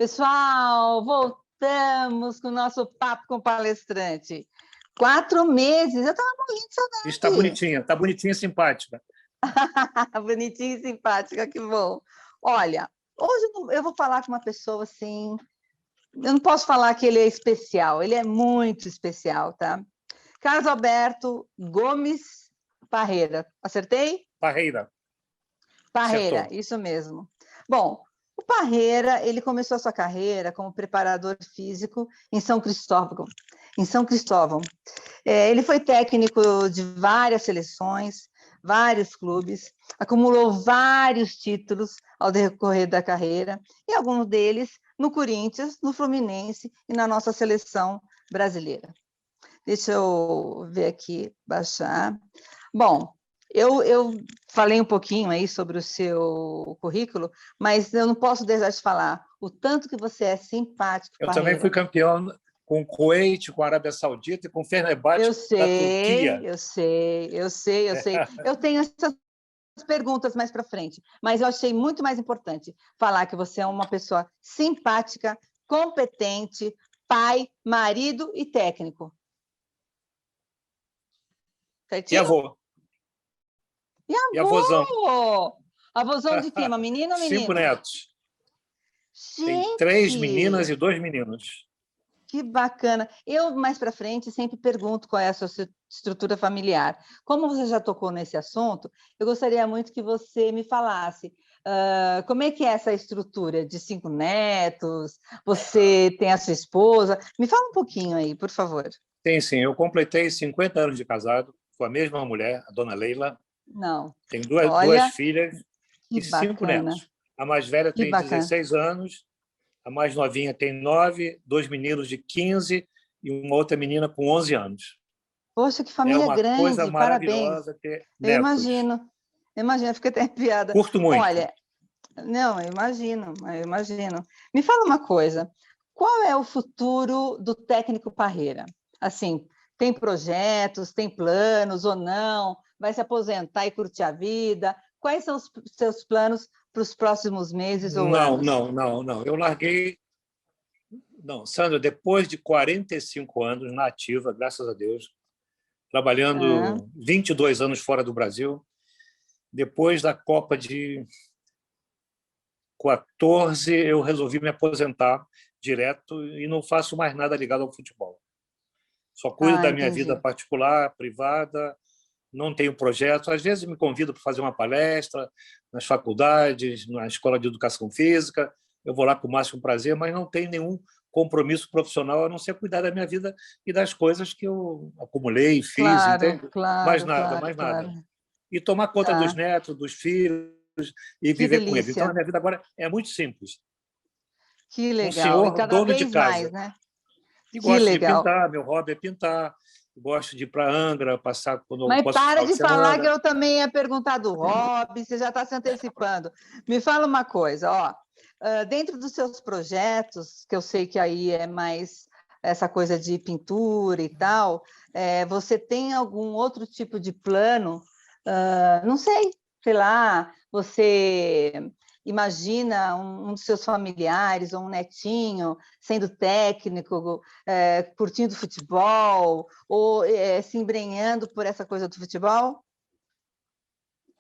Pessoal, voltamos com o nosso papo com o palestrante. 4 meses, eu estava morrendo de saudade. Está bonitinha e simpática. Bonitinha e simpática, que bom. Olha, hoje eu vou falar com uma pessoa assim, eu não posso falar que ele é especial, ele é muito especial, tá? Carlos Alberto Gomes Parreira, acertei? Parreira, acertou. Isso mesmo. Bom, o Parreira, ele começou a sua carreira como preparador físico em São Cristóvão. Ele foi técnico de várias seleções, vários clubes, acumulou vários títulos ao decorrer da carreira, e alguns deles no Corinthians, no Fluminense e na nossa seleção brasileira. Deixa eu ver aqui, baixar. Bom, eu falei um pouquinho aí sobre o seu currículo, mas eu não posso deixar de falar o tanto que você é simpático, Eu Parreira. também fui campeão com o Kuwait, com a Arábia Saudita e com o Fenerbahçe da Turquia. Eu sei. Eu tenho essas perguntas mais para frente, mas eu achei muito mais importante falar que você é uma pessoa simpática, competente, pai, marido e técnico. Certinho? E avô. E avôzão. Avôzão de quê? Uma menina ou menino? 5 netos. Gente, tem 3 meninas e 2 meninos. Que bacana. Eu, mais para frente, sempre pergunto qual é a sua estrutura familiar. Como você já tocou nesse assunto, eu gostaria muito que você me falasse como é que é essa estrutura de 5 netos, você tem a sua esposa. Me fala um pouquinho aí, por favor. Tem sim. Eu completei 50 anos de casado com a mesma mulher, a dona Leila. Não. Tenho duas filhas e 5 netos. A mais velha tem 16 anos, a mais novinha tem 9, 2 meninos de 15 e uma outra menina com 11 anos. Poxa, que família grande, É uma coisa maravilhosa parabéns. ter Eu netos. imagino, fica até piada. Curto muito. Olha, não, eu imagino. Me fala uma coisa, qual é o futuro do técnico Parreira? Assim, tem projetos, tem planos ou não? Vai se aposentar e curtir a vida? Quais são os seus planos para os próximos meses ou anos? Não. Eu larguei... Não, Sandra, depois de 45 anos na ativa, graças a Deus, trabalhando 22 anos fora do Brasil, depois da Copa de 14, eu resolvi me aposentar direto e não faço mais nada ligado ao futebol. Só cuido da minha vida particular, privada, não tenho projetos. Às vezes me convido para fazer uma palestra nas faculdades, na escola de educação física, eu vou lá com o máximo prazer, mas não tenho nenhum compromisso profissional a não ser cuidar da minha vida e das coisas que eu acumulei e fiz, entende? Mais nada. E tomar conta dos netos, dos filhos e viver com eles. Então, a minha vida agora é muito simples. Que legal. Um senhor e cada dono vez de casa. Mais, né? E gosto de pintar, meu hobby é pintar. Gosto de ir para Angra, passar quando eu posso. Mas para de falar que eu também ia perguntar do hobby, você já está se antecipando. Me fala uma coisa, ó. Dentro dos seus projetos, que eu sei que aí é mais essa coisa de pintura e tal, você tem algum outro tipo de plano? Não sei lá, você imagina um dos seus familiares ou um netinho sendo técnico, curtindo futebol ou se embrenhando por essa coisa do futebol?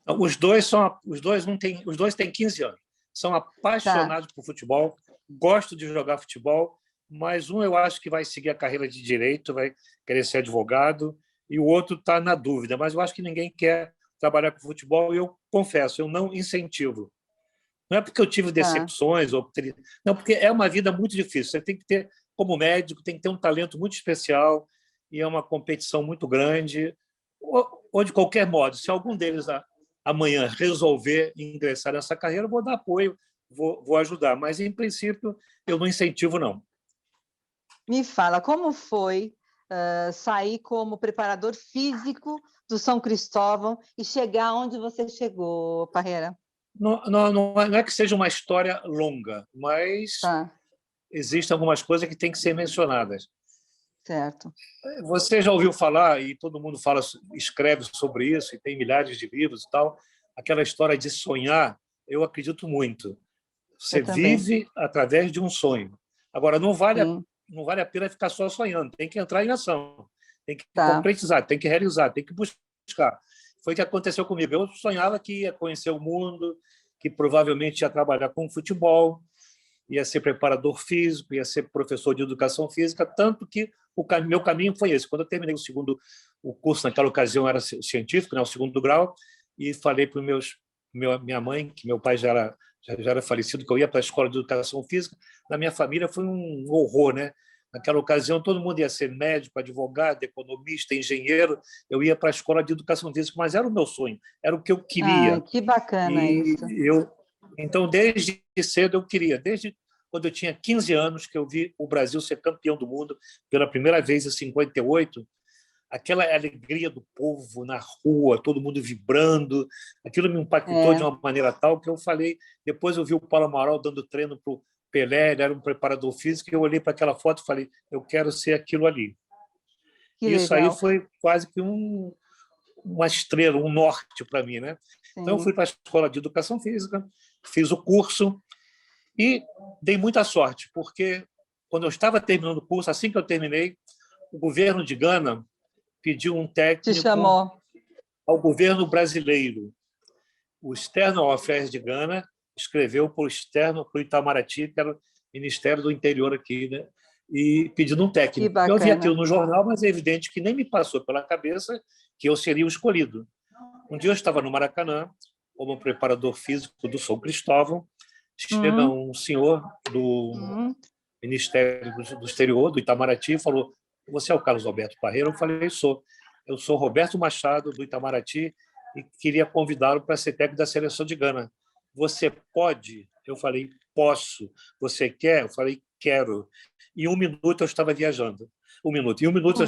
Os dois têm 15 anos. São apaixonados por futebol, gostam de jogar futebol, mas um eu acho que vai seguir a carreira de direito, vai querer ser advogado, e o outro está na dúvida. Mas eu acho que ninguém quer trabalhar com futebol e eu confesso, eu não incentivo. Não é porque eu tive decepções, não, porque é uma vida muito difícil. Você tem que ter, como médico, tem que ter um talento muito especial e é uma competição muito grande. Ou de qualquer modo, se algum deles amanhã resolver ingressar nessa carreira, eu vou dar apoio, vou ajudar. Mas, em princípio, eu não incentivo, não. Me fala, como foi sair como preparador físico do São Cristóvão e chegar onde você chegou, Parreira? Não é que seja uma história longa, mas existem algumas coisas que têm que ser mencionadas. Certo. Você já ouviu falar, e todo mundo escreve sobre isso, e tem milhares de livros e tal, aquela história de sonhar, eu acredito muito. Você vive através de um sonho. Agora, Sim. não vale a pena ficar só sonhando, tem que entrar em ação, tem que Tá. concretizar, tem que realizar, tem que buscar. Foi o que aconteceu comigo. Eu sonhava que ia conhecer o mundo, que provavelmente ia trabalhar com futebol, ia ser preparador físico, ia ser professor de educação física, tanto que meu caminho foi esse. Quando eu terminei o curso, naquela ocasião era científico, né, o segundo grau, e falei para minha mãe, que meu pai já era falecido, que eu ia para a escola de educação física. Na minha família foi um horror, né? Naquela ocasião, todo mundo ia ser médico, advogado, economista, engenheiro. Eu ia para a escola de educação física, mas era o meu sonho, era o que eu queria. Que bacana E isso. então, desde cedo eu queria, desde quando eu tinha 15 anos, que eu vi o Brasil ser campeão do mundo pela primeira vez em 58, aquela alegria do povo na rua, todo mundo vibrando, aquilo me impactou de uma maneira tal que eu falei. Depois eu vi o Paulo Amaral dando treino para o Pelé, ele era um preparador físico, e eu olhei para aquela foto e falei, eu quero ser aquilo ali. Que Isso aí legal. foi quase que uma estrela, um norte para mim, né? Sim. Então eu fui para a escola de educação física, fiz o curso e dei muita sorte, porque quando eu estava terminando o curso, assim que eu terminei, o governo de Gana pediu um Te técnico chamou. ao governo brasileiro. O External Affairs de Gana escreveu para o Itamaraty, que era o Ministério do Interior aqui, né? E pedindo um Que técnico. Eu vi aquilo bacana. no jornal, mas é evidente que nem me passou pela cabeça que eu seria o escolhido. Um dia eu estava no Maracanã, como preparador físico do São Cristóvão, chega um senhor do Ministério do Exterior, do Itamaraty, e falou, você é o Carlos Alberto Parreira? Eu falei, sou. Eu sou Roberto Machado, do Itamaraty, e queria convidá-lo para ser técnico da seleção de Gana. Você pode? Eu falei, posso. Você quer? Eu falei, quero. Em 1 minuto eu estava viajando. 1 minuto. Em 1 minuto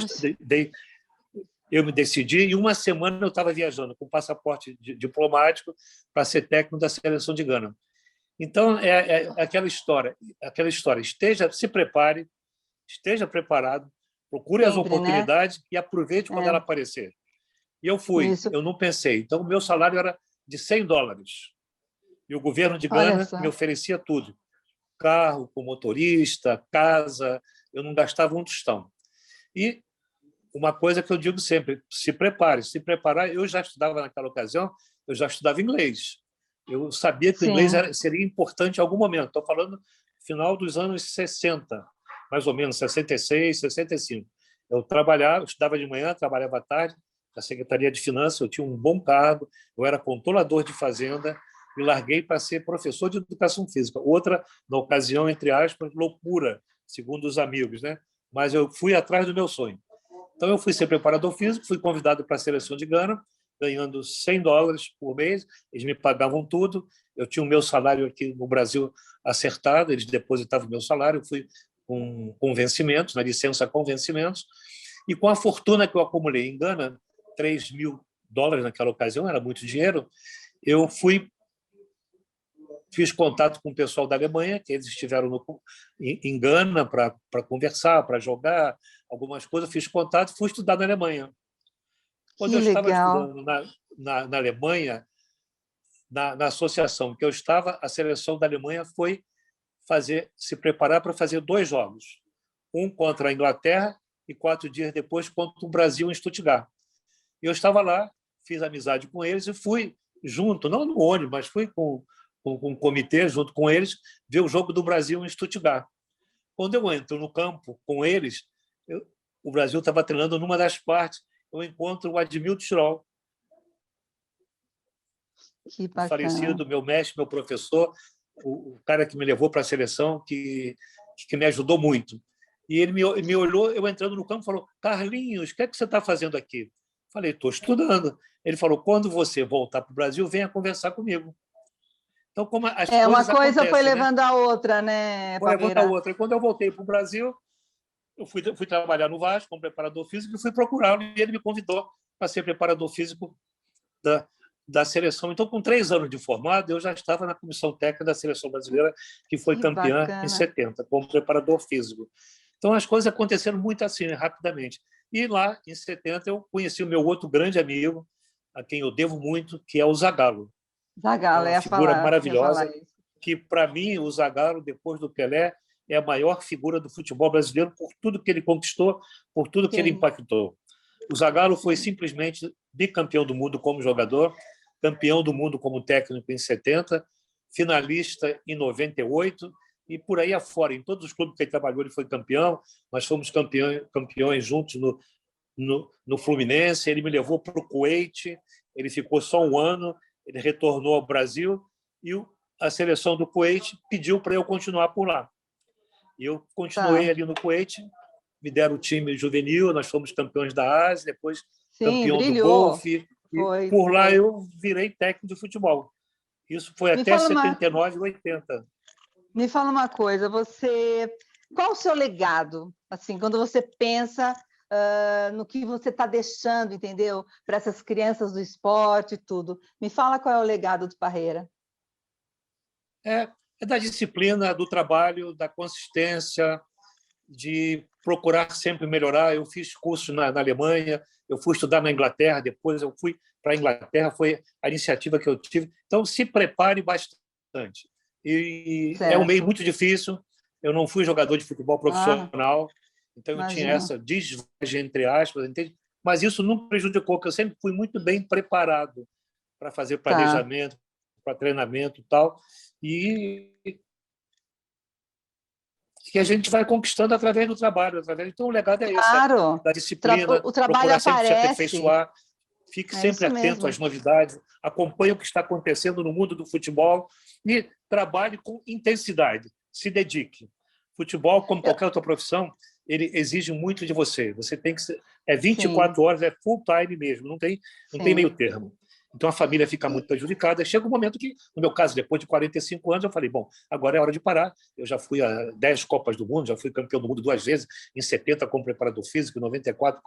eu me decidi, e 1 semana eu estava viajando com passaporte diplomático para ser técnico da seleção de Gana. Então, é aquela história, se prepare, esteja preparado, procure as Sempre, né? oportunidades e aproveite quando ela aparecer. E eu fui, Isso. eu não pensei. Então, o meu salário era de $100. E o governo de Olha Gana me só. oferecia tudo. Carro com motorista, casa, eu não gastava um tostão. E uma coisa que eu digo sempre, se prepare. Se preparar, eu já estudava naquela ocasião, eu já estudava inglês. Eu sabia que o inglês Sim. seria importante em algum momento. Estou falando no final dos anos 60, mais ou menos, 66, 65. Eu estudava de manhã, trabalhava à tarde, na Secretaria de Finanças, eu tinha um bom cargo, eu era controlador de fazenda e larguei para ser professor de educação física. Outra, na ocasião, entre aspas, loucura, segundo os amigos, né? Mas eu fui atrás do meu sonho. Então, eu fui ser preparador físico, fui convidado para a seleção de Gana, ganhando $100 por mês, eles me pagavam tudo, eu tinha o meu salário aqui no Brasil acertado, eles depositavam o meu salário, eu fui com vencimentos, na licença com vencimentos, e com a fortuna que eu acumulei em Gana, $3.000 naquela ocasião, era muito dinheiro, eu fiz contato com o pessoal da Alemanha, que eles estiveram em Gana para conversar, para jogar algumas coisas, fiz contato, fui estudar na Alemanha. Quando Que eu estava legal. estudando na Alemanha, na associação que eu estava, a seleção da Alemanha foi se preparar para fazer 2 jogos, um contra a Inglaterra e 4 dias depois contra o Brasil em Stuttgart. E eu estava lá, fiz amizade com eles e fui junto, não no ônibus, mas fui com um comitê junto com eles ver o jogo do Brasil em Stuttgart. Quando eu entro no campo com eles, o Brasil estava treinando numa das partes, eu encontro o Admilton Tirol, Que o bacana. falecido, meu mestre, meu professor, o cara que me levou para a seleção, que me ajudou muito. E ele me olhou, eu entrando no campo, falou, Carlinhos, o que é que você está fazendo aqui? Falei, estou estudando. Ele falou, quando você voltar para o Brasil, venha conversar comigo. Então, como as Uma coisas coisa foi acontecem, né? levando a outra, né, Uma levanta a Parreira? outra. E quando eu voltei para o Brasil, eu fui trabalhar no Vasco como preparador físico e fui procurá-lo, e ele me convidou para ser preparador físico da seleção. Então, com 3 anos de formado, eu já estava na comissão técnica da seleção brasileira, que foi Que campeã em bacana. 70, como preparador físico. Então, as coisas aconteceram muito assim, rapidamente. E lá, em 70, eu conheci o meu outro grande amigo, a quem eu devo muito, que é o Zagallo. É Zagallo, uma figura ia falar maravilhosa, isso. que, para mim, o Zagallo, depois do Pelé, é a maior figura do futebol brasileiro por tudo que ele conquistou, por tudo que ele Sim. impactou. O Zagallo foi simplesmente bicampeão do mundo como jogador, campeão do mundo como técnico em 70, finalista em 98 e por aí afora. Em todos os clubes que ele trabalhou, ele foi campeão. Nós fomos campeões juntos no Fluminense. Ele me levou para o Kuwait, ele ficou só um ano, ele retornou ao Brasil e a seleção do Kuwait pediu para eu continuar por lá. E eu continuei ali no Kuwait, me deram o time juvenil, nós fomos campeões da Ásia, depois campeão do Golfe. E por lá eu virei técnico de futebol. Isso foi até 79, 80. Me fala uma coisa, qual o seu legado? Assim, quando você pensa no que você está deixando, entendeu? Para essas crianças do esporte e tudo. Me fala qual é o legado do Parreira. É da disciplina, do trabalho, da consistência, de procurar sempre melhorar. Eu fiz curso na Alemanha, eu fui estudar na Inglaterra, depois eu fui para a Inglaterra, foi a iniciativa que eu tive. Então, se prepare bastante. E é um meio muito difícil. Eu não fui jogador de futebol profissional, então eu tinha essa desvantagem, entre aspas, entende? Mas isso não prejudicou, porque eu sempre fui muito bem preparado para fazer planejamento, para treinamento e tal. E que a gente vai conquistando através do trabalho. Então, o legado é esse, da disciplina, o trabalho procurar aparece. sempre se aperfeiçoar, fique sempre atento às novidades, acompanhe o que está acontecendo no mundo do futebol e trabalhe com intensidade, se dedique. Futebol, como qualquer outra profissão, ele exige muito de você. Você tem que ser... 24 horas, é full time mesmo, não tem meio termo. Então, a família fica muito prejudicada. Chega um momento que, no meu caso, depois de 45 anos, eu falei, bom, agora é hora de parar. Eu já fui a 10 Copas do Mundo, já fui campeão do mundo 2 vezes, em 70 como preparador físico, em 94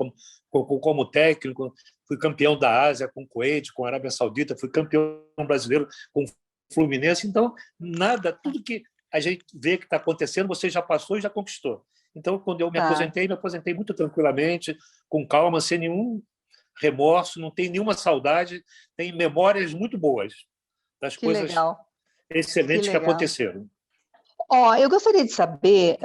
como técnico, fui campeão da Ásia com o Kuwait, com a Arábia Saudita, fui campeão brasileiro com o Fluminense. Então, tudo que a gente vê que está acontecendo, você já passou e já conquistou. Então, quando eu me aposentei muito tranquilamente, com calma, sem nenhum remorso, não tem nenhuma saudade, tem memórias muito boas das coisas excelentes que aconteceram. Eu gostaria de saber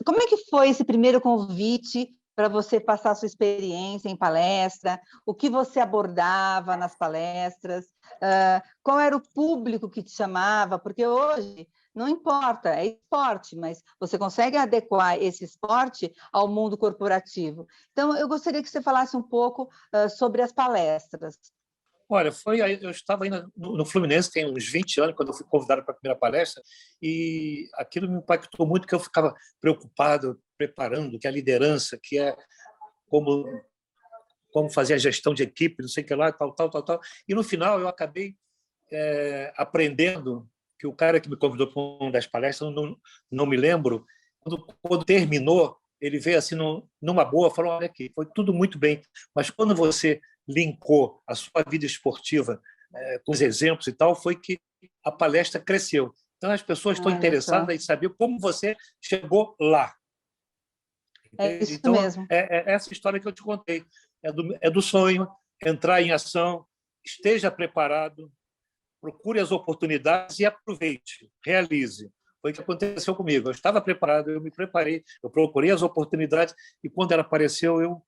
como é que foi esse primeiro convite para você passar a sua experiência em palestra, o que você abordava nas palestras, qual era o público que te chamava, porque hoje não importa, é esporte, mas você consegue adequar esse esporte ao mundo corporativo. Então, eu gostaria que você falasse um pouco sobre as palestras. Olha, eu estava ainda no Fluminense, tem uns 20 anos, quando eu fui convidado para a primeira palestra, e aquilo me impactou muito, porque eu ficava preocupado, preparando, que a liderança, que é como fazer a gestão de equipe, não sei o que lá, tal. E, no final, eu acabei aprendendo que o cara que me convidou para uma das palestras, não me lembro, quando terminou, ele veio assim numa boa, falou, olha aqui, foi tudo muito bem, mas quando você linkou a sua vida esportiva com os exemplos e tal, foi que a palestra cresceu. Então, as pessoas estão interessadas em saber como você chegou lá. É isso então, mesmo. É essa história que eu te contei. É do sonho, entrar em ação, esteja preparado, procure as oportunidades e aproveite, realize. Foi o que aconteceu comigo. Eu estava preparado, eu me preparei, eu procurei as oportunidades e, quando ela apareceu, eu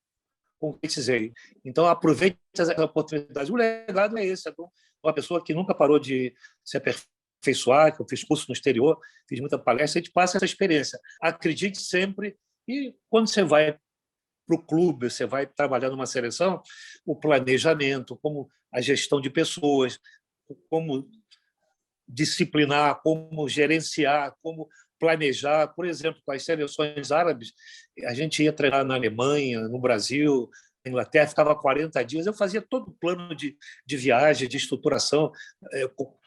concretizei. Então, aproveite as oportunidades. O legado é esse. É uma pessoa que nunca parou de se aperfeiçoar, que eu fiz curso no exterior, fiz muita palestra, a gente passa essa experiência. Acredite sempre e, quando você vai para o clube, você vai trabalhar numa seleção, o planejamento, como a gestão de pessoas, como disciplinar, como gerenciar, como planejar. Por exemplo, com as seleções árabes, a gente ia treinar na Alemanha, no Brasil, na Inglaterra, ficava 40 dias. Eu fazia todo o plano de viagem, de estruturação,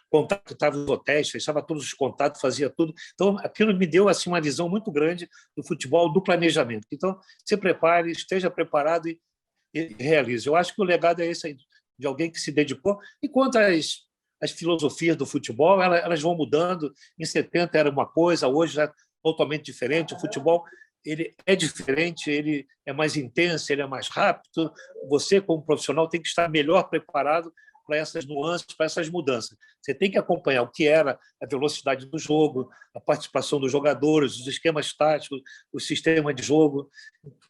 contactava os hotéis, fechava todos os contatos, fazia tudo. Então, aquilo me deu assim uma visão muito grande do futebol, do planejamento. Então, se prepare, esteja preparado e realize. Eu acho que o legado é esse aí, de alguém que se dedicou. E quanto às filosofias do futebol, elas vão mudando. Em 70 era uma coisa, hoje já é totalmente diferente. O futebol ele é diferente, ele é mais intenso, ele é mais rápido. Você, como profissional, tem que estar melhor preparado para essas nuances, para essas mudanças. Você tem que acompanhar o que era a velocidade do jogo, a participação dos jogadores, os esquemas táticos, o sistema de jogo.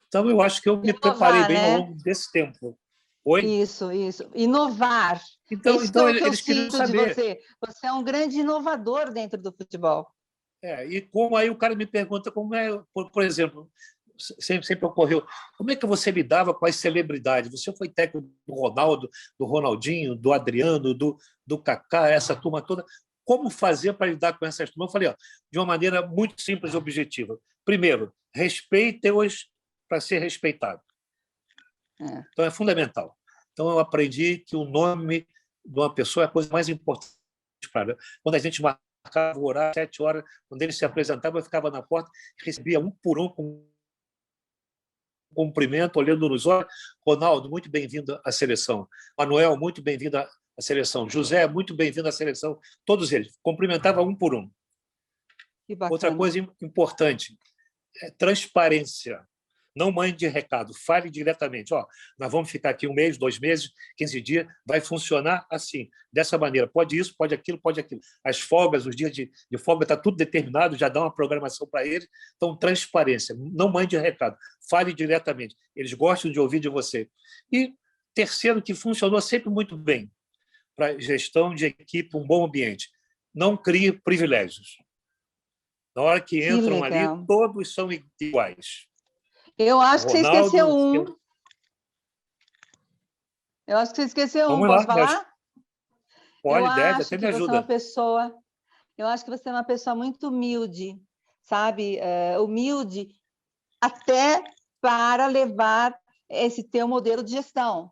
Então, eu acho que eu me preparei Inovar, bem ao né? longo desse tempo. Oi? Isso, isso. Inovar. É Então, isso que eu, que eu eles queriam sinto de saber. você. Você é um grande inovador dentro do futebol. E como aí o cara me pergunta como é, por exemplo, sempre ocorreu, como é que você lidava com as celebridades? Você foi técnico do Ronaldo, do Ronaldinho, do Adriano, do Kaká, essa turma toda. Como fazer para lidar com essas turmas? Eu falei, de uma maneira muito simples e objetiva. Primeiro, respeite-os para ser respeitado. Então, é fundamental. Então, eu aprendi que o nome de uma pessoa é a coisa mais importante. Quando a gente marcava o horário, 7 horas, quando ele se apresentava, eu ficava na porta, recebia um por um com um cumprimento, olhando nos olhos. Ronaldo, muito bem-vindo à seleção. Manuel, muito bem-vindo à seleção. José, muito bem-vindo à seleção. Todos eles. Cumprimentava um por um. Que bacana. Outra coisa importante é transparência. Não mande recado, fale diretamente. Nós vamos ficar aqui 1 mês, 2 meses, 15 dias, vai funcionar assim, dessa maneira. Pode isso, pode aquilo, pode aquilo. As folgas, os dias de folga, está tudo determinado, já dá uma programação para eles. Então, transparência, não mande recado, fale diretamente. Eles gostam de ouvir de você. E terceiro, que funcionou sempre muito bem, para gestão de equipe, um bom ambiente. Não crie privilégios. Na hora que entram ali, todos são iguais. Eu acho que você esqueceu um. Eu Eu acho que você esqueceu um. Vamos Posso lá, falar? Pode, eu deve, acho até que me você ajuda. é uma pessoa. Eu acho que você é uma pessoa muito humilde, sabe? Humilde até para levar esse teu modelo de gestão,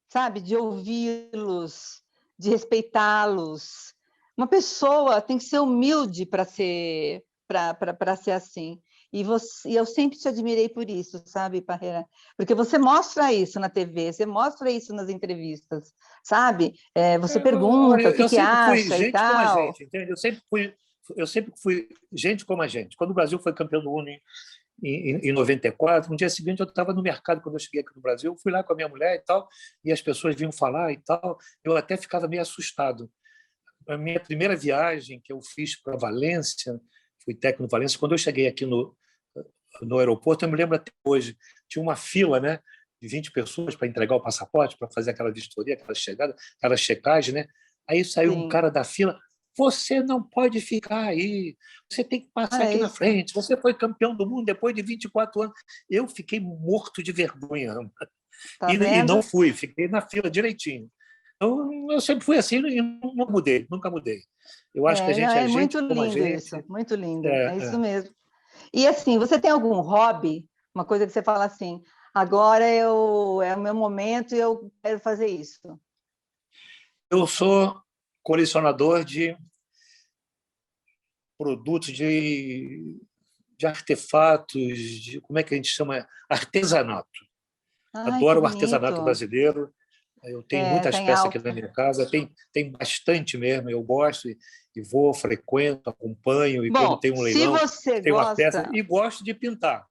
sabe? De ouvi-los, de respeitá-los. Uma pessoa tem que ser humilde para ser assim. E eu sempre te admirei por isso, sabe, Parreira? Porque você mostra isso na TV, você mostra isso nas entrevistas, sabe? Você pergunta o que sempre fui acha e gente como a tal. gente, entende? Eu sempre fui gente como a gente. Quando o Brasil foi campeão do Mundo em 94, no dia seguinte eu estava no mercado, quando eu cheguei aqui no Brasil, fui lá com a minha mulher e tal, e as pessoas vinham falar e tal, eu até ficava meio assustado. A minha primeira viagem que eu fiz para Valência, fui técnico no Valência, quando eu cheguei aqui no aeroporto, eu me lembro até hoje, tinha uma fila, né, de 20 pessoas para entregar o passaporte, para fazer aquela vistoria, aquela chegada, aquela checagem, né? Aí saiu um cara da fila, você não pode ficar aí, você tem que passar aqui na frente, você foi campeão do mundo depois de 24 anos. Eu fiquei morto de vergonha. E não fui, fiquei na fila direitinho. Então, eu sempre fui assim e nunca mudei, nunca mudei. Eu acho que a gente é gente como a gente. Muito lindo isso, muito lindo, é isso mesmo. E assim, você tem algum hobby, uma coisa que você fala assim, agora é o meu momento e eu quero fazer isso? Eu sou colecionador de produtos, de artefatos, como é que a gente chama? Artesanato. Adoro o artesanato brasileiro. Eu tenho muitas peças aqui na minha casa, tem bastante mesmo, eu gosto e vou, frequento, acompanho, e quando tem um leilão, tem uma peça, e gosto de pintar.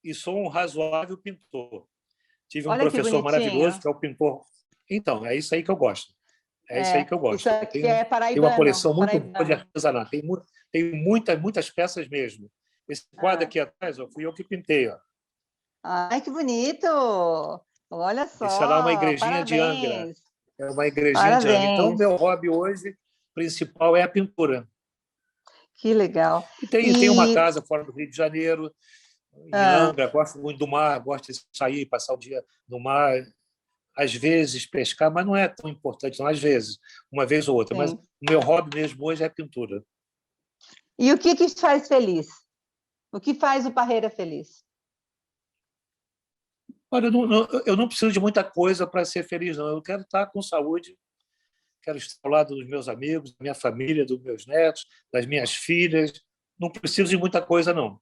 E sou um razoável pintor. Tive um professor maravilhoso, que é o pintor. Então, é isso aí que eu gosto. É isso aí que eu gosto. Isso aqui é paraibano. Tem uma coleção muito boa de artesanato. Tem muitas peças mesmo. Esse quadro aqui atrás, fui eu que pintei. Ai, que bonito! Olha só, isso é lá uma igrejinha parabéns. de Angra. É uma igrejinha de Angra. Então, meu hobby hoje principal é a pintura. Que legal. E tem uma casa fora do Rio de Janeiro, em Angra. Gosto muito do mar, gosto de sair, passar o dia no mar. Às vezes pescar, mas não é tão importante, não. Às vezes, uma vez ou outra. Sim. Mas o meu hobby mesmo hoje é a pintura. E o que te faz feliz? O que faz o Parreira feliz? Olha, eu não preciso de muita coisa para ser feliz, não. Eu quero estar com saúde, quero estar ao lado dos meus amigos, da minha família, dos meus netos, das minhas filhas. Não preciso de muita coisa, não.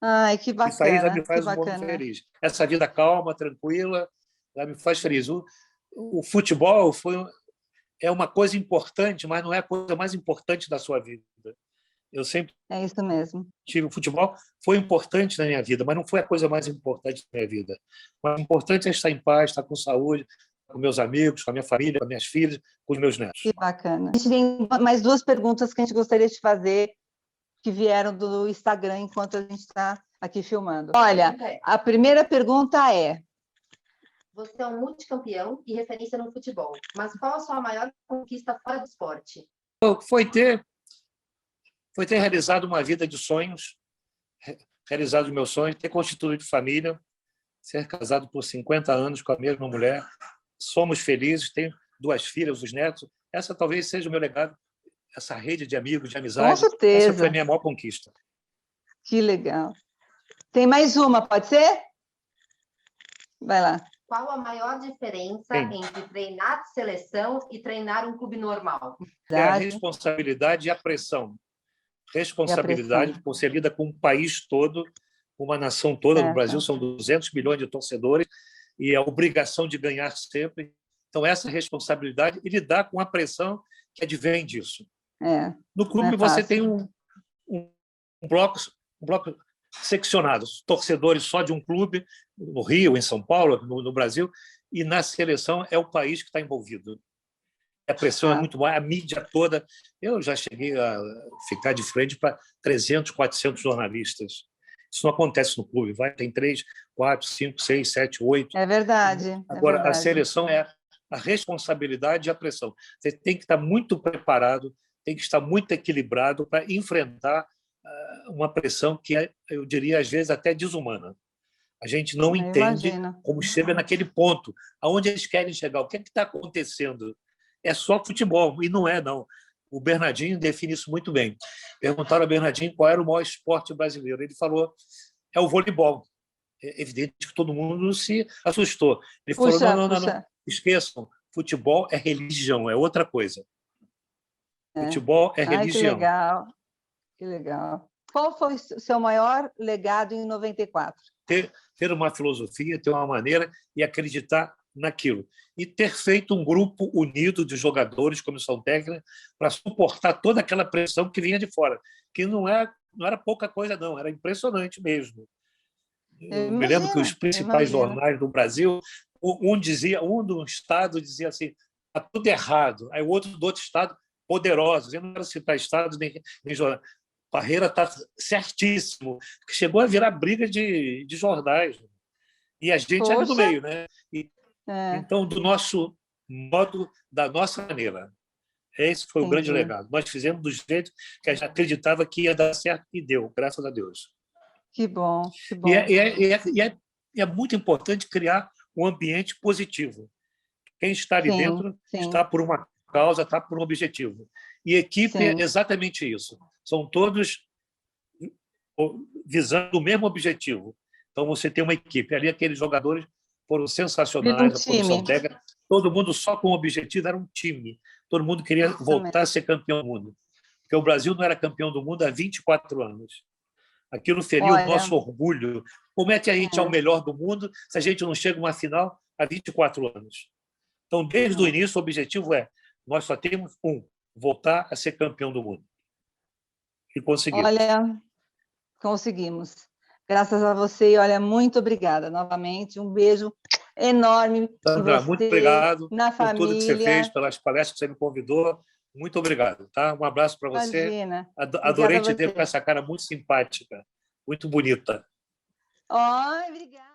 Ai, que bacana. Isso aí já me faz um homem feliz. Essa vida calma, tranquila, já me faz feliz. O futebol é uma coisa importante, mas não é a coisa mais importante da sua vida. Eu sempre É isso mesmo. tive o futebol, foi importante na minha vida, mas não foi a coisa mais importante da minha vida. O mais importante é estar em paz, estar com saúde, com meus amigos, com a minha família, com as minhas filhas, com os meus netos. Que bacana. A gente tem mais duas perguntas que a gente gostaria de fazer, que vieram do Instagram enquanto a gente está aqui filmando. Olha, a primeira pergunta é: você é um multicampeão e referência no futebol, mas qual a sua maior conquista fora do esporte? Foi ter realizado uma vida de sonhos, realizado os meus sonhos, ter constituído família, ser casado por 50 anos com a mesma mulher. Somos felizes, tenho 2 filhas, os netos. Essa talvez seja o meu legado, essa rede de amigos, de amizade. Com certeza. Essa foi a minha maior conquista. Que legal. Tem mais uma, pode ser? Vai lá. Qual a maior diferença entre treinar seleção e treinar um clube normal? É a responsabilidade e a pressão. Responsabilidade, porque você lida com um país todo, uma nação toda. No Brasil são 200 milhões de torcedores e a obrigação de ganhar sempre. Então, essa responsabilidade e lidar com a pressão que advém disso. No clube, você tem um bloco seccionado, torcedores só de um clube, no Rio, em São Paulo, no Brasil, e na seleção é o país que está envolvido. A pressão é muito maior, a mídia toda. Eu já cheguei a ficar de frente para 300, 400 jornalistas. Isso não acontece no clube. Tem 3, 4, 5, 6, 7, 8. É verdade. Agora, a seleção é a responsabilidade e a pressão. Você tem que estar muito preparado, tem que estar muito equilibrado para enfrentar uma pressão que é, eu diria, às vezes, até desumana. A gente não entende como chega naquele ponto, aonde eles querem chegar, o que é que está acontecendo. É só futebol, e não é, não. O Bernardinho define isso muito bem. Perguntaram ao Bernardinho qual era o maior esporte brasileiro. Ele falou, é o voleibol. É evidente que todo mundo se assustou. Ele falou, não, esqueçam, futebol é religião, é outra coisa. Futebol é religião. Que legal. Qual foi o seu maior legado em 94? Ter uma filosofia, ter uma maneira e acreditar naquilo. E ter feito um grupo unido de jogadores, comissão técnica, para suportar toda aquela pressão que vinha de fora, que não era pouca coisa, não, era impressionante mesmo. Eu me lembro que os principais jornais do Brasil, um do estado dizia assim, está tudo errado, aí o outro do outro estado, poderosos, eu não quero citar estados nem jornal. Parreira está certíssimo, que chegou a virar briga de jornais. E a gente era do meio, né? Então, do nosso modo, da nossa maneira. Esse foi o grande legado. Nós fizemos do jeito que a gente acreditava que ia dar certo e deu, graças a Deus. Que bom, que bom. E é muito importante criar um ambiente positivo. Quem está ali dentro está por uma causa, está por um objetivo. E equipe é exatamente isso. São todos visando o mesmo objetivo. Então, você tem uma equipe. Ali, aqueles jogadores foram sensacionais, a comissão técnica, todo mundo só com o objetivo, era um time. Todo mundo queria voltar a ser campeão do mundo. Porque o Brasil não era campeão do mundo há 24 anos. Aquilo feriu o nosso orgulho. Como é que a gente é o melhor do mundo se a gente não chega a uma final há 24 anos? Então, desde o início, o objetivo nós só temos voltar a ser campeão do mundo. E conseguimos. Olha, conseguimos. Graças a você, e olha, muito obrigada novamente. Um beijo enorme. Sandra, muito obrigado na por família. tudo que você fez, pelas palestras que você me convidou. Muito obrigado. Tá? Um abraço para você. Imagina. Adorei te ver com essa cara muito simpática, muito bonita. Obrigada.